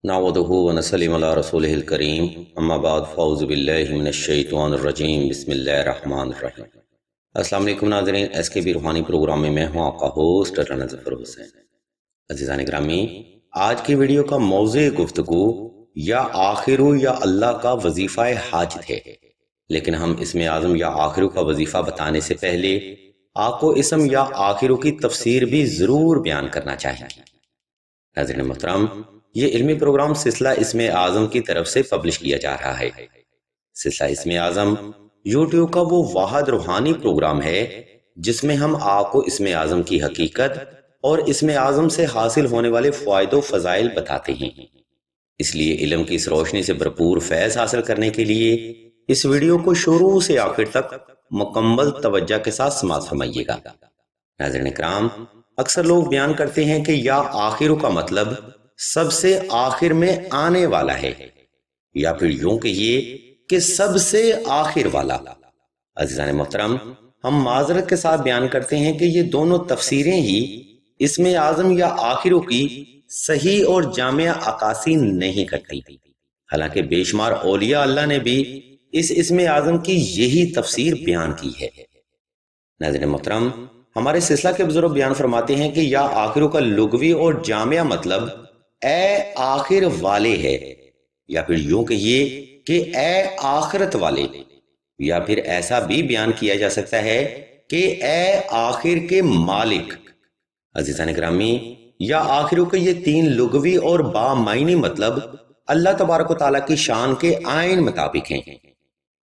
नअवदुहु व नसल्लिमु अला रसूलिहिल करीम अम्मा बाद फ़ौज़ु बिल्लाहि मिनश्शैतानिर रजीम बिस्मिल्लाहिर रहमानिर रहीम। अस्सलाम वालेकुम नाज़रीन, एसकेबी रूहानी प्रोग्राम में मैं हूँ आपका होस्ट राना ज़फ़र हुसैन। अज़ीज़ान ग्रामी, आज की वीडियो का मौज़े गुफ्तगू या आखिरू या अल्लाह का वजीफ़ा हाजत है। लेकिन हम इसमें आज़म या आखिरू का वजीफ़ा बताने से पहले आपको इसम या आखिरू की तफसीर भी ज़रूर बयान करना चाहेंगे। नाज़रीन मोहतरम, ये इल्मी प्रोग्राम सिलसिला इसमें आज़म की तरफ से पब्लिश किया जा रहा है। सिलसिला इसमें आज़म यूट्यूब का वो वाहिद रूहानी प्रोग्राम है जिसमें हम आपको इसमें आज़म की हकीकत और इसमें आज़म से हासिल होने वाले फ़ायदो फ़ज़ाइल बताते हैं। इसलिए इल्म की इस रोशनी से भरपूर फैज़ हासिल करने के लिए इस वीडियो को शुरू से आखिर तक मुकम्मल तवज्जो के साथ समाअत फरमाइएगा। नाज़रीन इकराम, अक्सर लोग बयान करते हैं कि या आखिर का मतलब सबसे आखिर में आने वाला है, या फिर यूं कहिए कि सबसे आखिर वाला। अज़ीज़ान मोहतरम, हम माजरत के साथ बयान करते हैं कि ये दोनों तफसीरें ही इसमें आज़म या आखिरों की सही और जामिया अक्कासी नहीं करती। हालांकि बेशुमार औलिया अल्लाह ने भी इस इसमें आज़म की यही तफसीर बयान की है। नाज़रीन मोहतरम, हमारे सिलसिला के बुजुर्ग बयान फरमाते हैं कि या आखिरों का लुग़वी और जामिया मतलब ए आखिर वाले है, या फिर यूं कहिए कि ए आखिरत वाले, या फिर ऐसा भी बयान किया जा सकता है कि ए आखिर के मालिक। अज़ीज़ान ग्रामी, या आखिरों के ये तीन लुग़वी और बामायनी मतलब अल्लाह तबारक व तआला की शान के आइन मुताबिक हैं,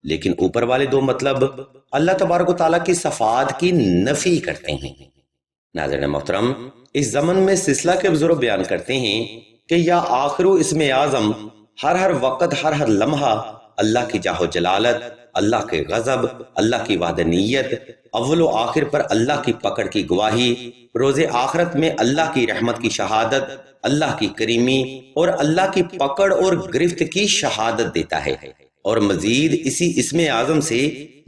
लेकिन ऊपर वाले दो मतलब अल्लाह तबारक व तआला की सफ़ात की नफी करते हैं। नाज़रीन मोहतरम, इस ज़मन में सिलसिला के बुजुर्ग बयान करते हैं कि या आखिरू इसमें आज़म हर वक्त हर लम्हा अल्लाह की जाहो जलालत, अल्लाह के गज़ब, अल्लाह की वादनीयत, अव्वल व आखिर पर अल्लाह की पकड़ की गवाही, रोज़े आखिरत में अल्लाह की रहमत की शहादत, अल्लाह की करीमी और अल्लाह की पकड़ और गिरफ्त की शहादत देता है। और मजीद इसी इसमें आज़म से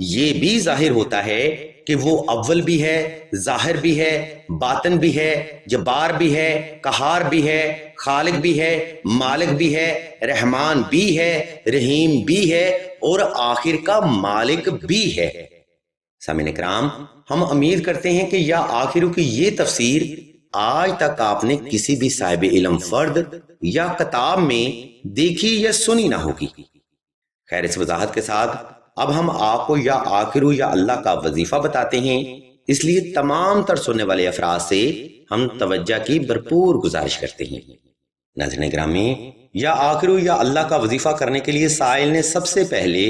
ये भी जाहिर होता है कि वो अव्वल भी है, जाहिर भी है, बातन भी है, जब्बार भी है, कहार भी है, खालिक भी है, मालिक भी है, रहमान भी है, रहीम भी है और आखिर का मालिक भी है। सामीन इकराम, हम उम्मीद करते हैं कि या आखिर की ये तफसीर आज तक आपने किसी भी साहिब इल्म फर्द या किताब में देखी या सुनी ना होगी। खैर, इस वजाहत के साथ अब हम आपको या आखिर या अल्लाह का वजीफा बताते हैं, इसलिए तमाम तर सुनने वाले अफराद से हम तवज्जो की भरपूर गुजारिश करते हैं। नाज़रीन ग्रामी, या आखिर या अल्लाह का वजीफा करने के लिए साइल ने सबसे पहले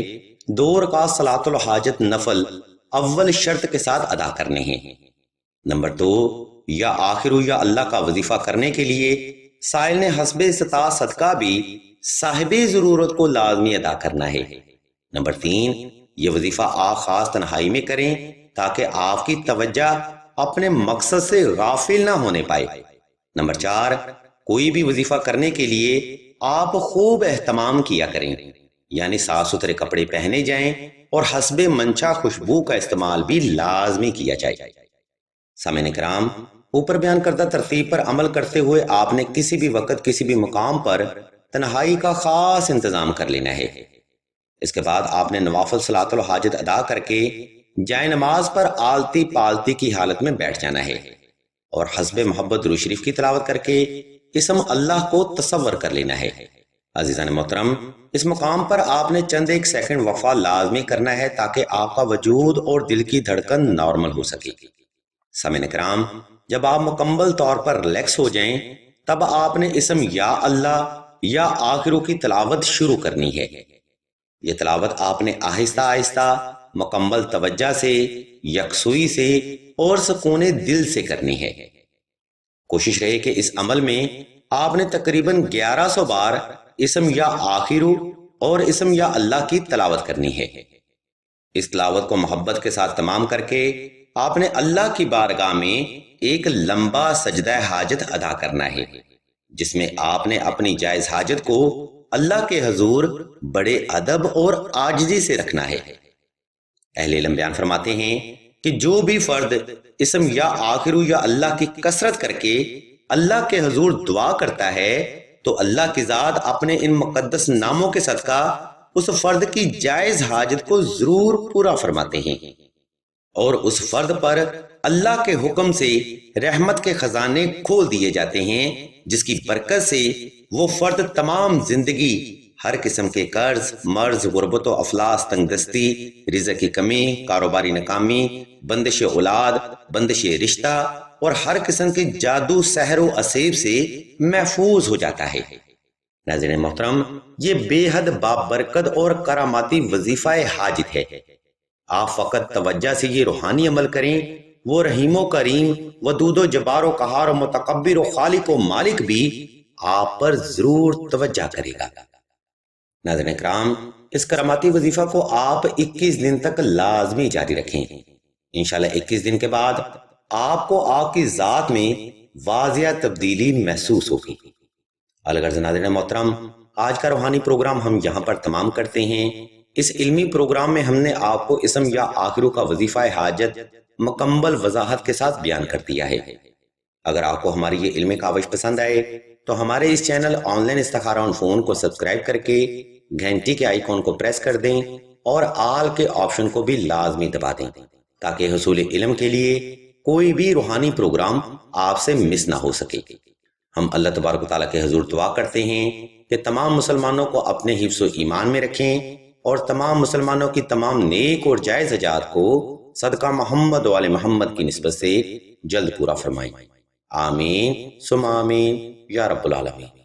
2 रकात सलातुल हाजत नफल अव्वल शर्त के साथ अदा करने हैं। नंबर 2, या आखिर या अल्लाह का वजीफा करने के लिए साइल ने हस्बे इस्ताअत सदका भी साहिबे जरूरत को लाजमी अदा करना है। नंबर 3, ये वजीफा आप खास तन्हाई में करें ताकि आपकी तवज्जो अपने मकसद से गाफिल ना होने पाए। नंबर 4, कोई भी वजीफा करने के लिए आप खूब एहतमाम किया करें, यानी साफ सुथरे कपड़े पहने जाएं और हस्बे मंशा खुशबू का इस्तेमाल भी लाजमी किया जाए। सामीन इकराम, ऊपर बयान करदा तरतीब पर अमल करते हुए आपने किसी भी वक्त किसी भी मुकाम पर तन्हाई का खास इंतजाम कर लेना है। इसके बाद आपने नवाफिल सलातुल हाजत अदा करके जाए नमाज पर आलती पालती की हालत में बैठ जाना है और हस्बे मोहब्बत दुरूद शरीफ की तिलावत करके इसम अल्लाह को तसव्वुर कर लेना है। अज़ीज़ान मोहतरम, इस मुकाम पर आपने चंद एक सेकंड वक्फा लाजमी करना है ताकि आपका वजूद और दिल की धड़कन नॉर्मल हो सके। सामीन इकराम, जब आप मुकम्मल तौर पर रिलैक्स हो जाएं, तब आपने इसम या अल्लाह या आखिरों की तिलावत शुरू करनी है। ये तिलावत आपने आहिस्ता आहिस्ता मुकम्मल तवज्जो से, यकसुई से और सुकूने दिल से करनी है। कोशिश रहे कि इस अमल में आपने तकरीबन 1100 बार इसम या आखिरू और इसम या अल्लाह की तिलावत करनी है। इस तिलावत को मोहब्बत के साथ तमाम करके आपने अल्लाह की बारगाह में एक लंबा सजदा हाजत अदा करना है, जिसमें आपने अपनी जायज हाजत को अल्लाह के हजूर बड़े अदब और आजिजी से रखना है। अहले इल्म बयान फरमाते हैं कि जो भी फर्द इसम या आखिर या अल्लाह की कसरत करके अल्लाह के हजूर दुआ करता है تو اللہ کی ذات اپنے ان مقدس ناموں کے صدقہ اس فرد کی جائز حاجت کو ضرور پورا فرماتے ہیں، اور اس فرد پر اللہ کے حکم سے رحمت کے خزانے کھول دیے جاتے ہیں، جس کی برکت سے وہ فرد تمام زندگی ہر قسم کے قرض، مرض، غربت و افلاس، تنگ دستی، رزق کی کمی، کاروباری ناکامی، بندش اولاد، بندش رشتہ اور ہر قسم کے جادو، سحر و اسیب سے محفوظ ہو جاتا ہے۔ ناظرین محترم، یہ بے حد بابرکت اور کراماتی وظیفہ حاجت ہے۔ آپ فقط توجہ سے یہ روحانی عمل کریں، وہ رحیم و کریم، ودود و جبار و قہار و متکبر و خالق و مالک بھی آپ پر ضرور توجہ کرے گا۔ ناظرین کرام، اس کراماتی وظیفہ کو آپ 21 دن تک لازمی جاری رکھیں۔ انشاءاللہ 21 دن کے بعد آپ کو آپ کی ذات میں واضح تبدیلی محسوس ہوگی۔ الغرض ناظرین محترم، آج کا روحانی پروگرام ہم یہاں پر تمام کرتے ہیں۔ اس علمی پروگرام میں ہم نے آپ کو اسم یا آخروں کا وظیفہ حاجت مکمل وضاحت کے ساتھ بیان کر دیا ہے۔ اگر آپ کو ہماری یہ علمی کاوش پسند آئے تو ہمارے اس چینل آن لائن استخارہ آن فون کو سبسکرائب کر کے گھنٹی کے آئیکن کو پریس کر دیں اور آل کے آپشن کو بھی لازمی دبا دیں، تاکہ حصول علم کے لیے کوئی بھی روحانی پروگرام آپ سے مس نہ ہو سکے۔ ہم اللہ تبارک و تعالیٰ کے حضور دعا کرتے ہیں کہ تمام مسلمانوں کو اپنے حفظ و ایمان میں رکھیں اور تمام مسلمانوں کی تمام نیک اور جائز حاجات کو صدقہ محمد و آل محمد کی نسبت سے جلد پورا فرمائیں۔ آمین ثم آمین یا رب العالمین۔